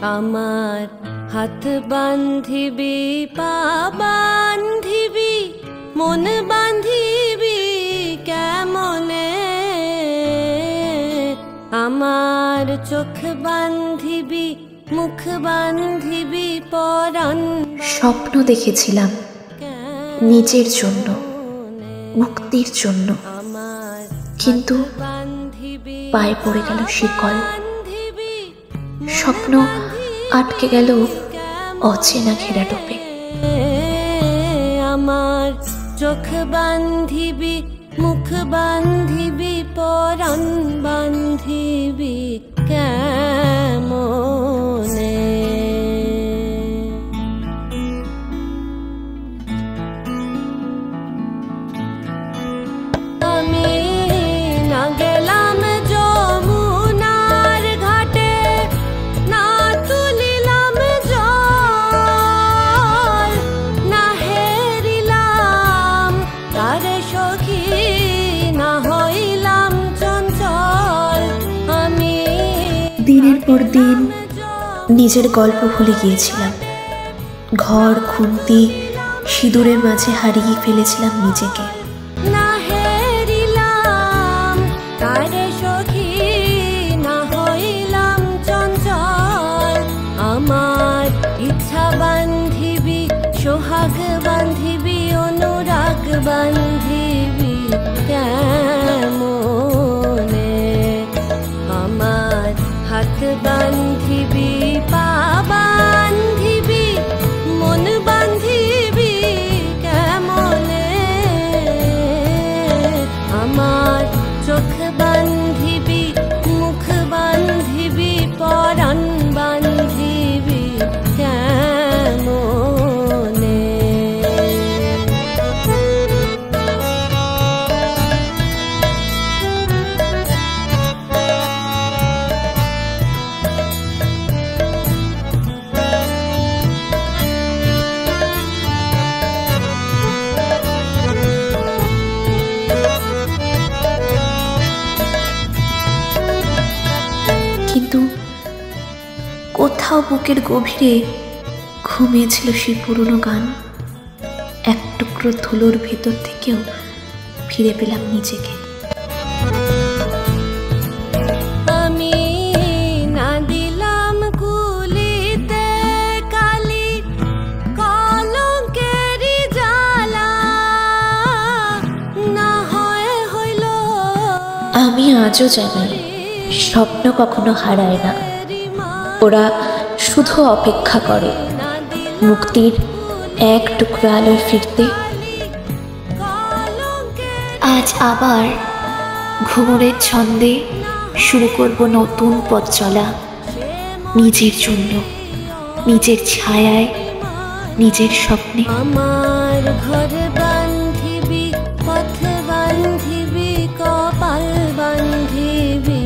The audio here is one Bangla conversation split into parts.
আমার হাত বান্ধিবি পা বান্ধিবি মন বান্ধিবি কেমনে, আমার চোখ বান্ধিবি মুখ বান্ধিবি পরাণ। স্বপ্ন দেখেছিলাম নিজের জন্য, মুক্তির জন্য, কিন্তু পায়ে পড়ে গেল শিকল। স্বপ্ন আটকে গেল অচেনা ঘেরাটোপে। আমার চোখ বান্ধিবি মুখ বান্ধিবি পরাণ বান্ধিবি কেমনে। আমি না গেলাম যমুনার ঘাটে, না তুলিলাম জল, না হেরিলাম তারে সখী, না হইলাম চঞ্চল। আমি দিনের পর দিন নিজের গল্প ভুলে গিয়েছিলাম। ঘর খুন্তি সিঁদুরের মাঝে হারিয়ে ফেলেছিলাম নিজেকে। না হেরিলাম তারে সখী, না হইলাম চঞ্চল। আমার ইচ্ছা বান্ধিবি সোহাগ বান্ধিবি অনুরাগ বান্ধিবি কেমনে, আমার হাত বান্ধিবি পা বান্ধিবি মন বান্ধিবি কেমনে, আমার চোখ বান্ধিবি মুখ বান্ধিবি পরাণ বান্ধিবি কেমনে। কিন্তু কোথাও বুকের গভীরে ঘুমিয়েছিল সেই পুরনো গান। এক টুকরো ধুলোর ভেতর থেকেও ফিরে পেলাম নিজেকে। আমি না দিলাম কুলিতে কালি কলঙ্কেরি জ্বালা, না হয় হইল। আমি আজও জানি স্বপ্ন কখনো হারায় না, ওরা শুধু অপেক্ষা করে মুক্তির এক টুকরো আলোয় ফিরতে। আজ আবার ঘুমোরের ছন্দে শুরু করব নতুন পথ চলা, নিজের জন্য, নিজের ছায়ায়, নিজের স্বপ্নে। আমার ঘর বান্ধিবি পথ বান্ধিবি কপাল বান্ধিবি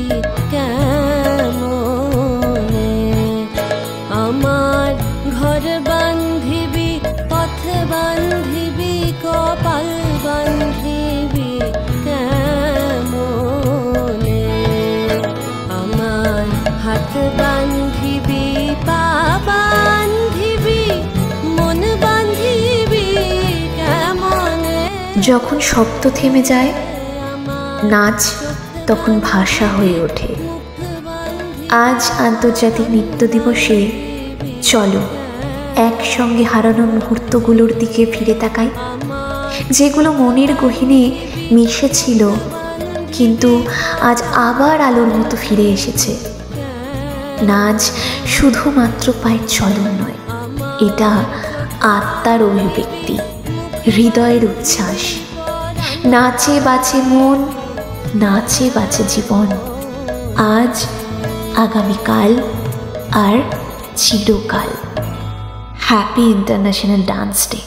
কেমনে, আমার ঘর বান্ধিবি পথ বান্ধিবি কপাল বান্ধিবি কেমনে, আমার হাত বান্ধিবি পা বান্ধিবি মন বান্ধিবি কেমনে। যখন শব্দ থেমে যায়, নাচ তখন ভাষা হয়ে ওঠে। আজ আন্তর্জাতিক নৃত্য দিবসে চলো একসঙ্গে হারানো মুহূর্তগুলোর দিকে ফিরে তাকাই, যেগুলো মনের গহীনে মিশেছিল কিন্তু আজ আবার আলোর মতো ফিরে এসেছে। নাচ শুধুমাত্র পায়ের চলন নয়, এটা আত্মার অভিব্যক্তি, হৃদয়ের উচ্ছ্বাস। নাচে বাঁচে মন, নাচে বাঁচে জীবন, আজ, আগামীকাল আর চিরকাল। Happy international dance day.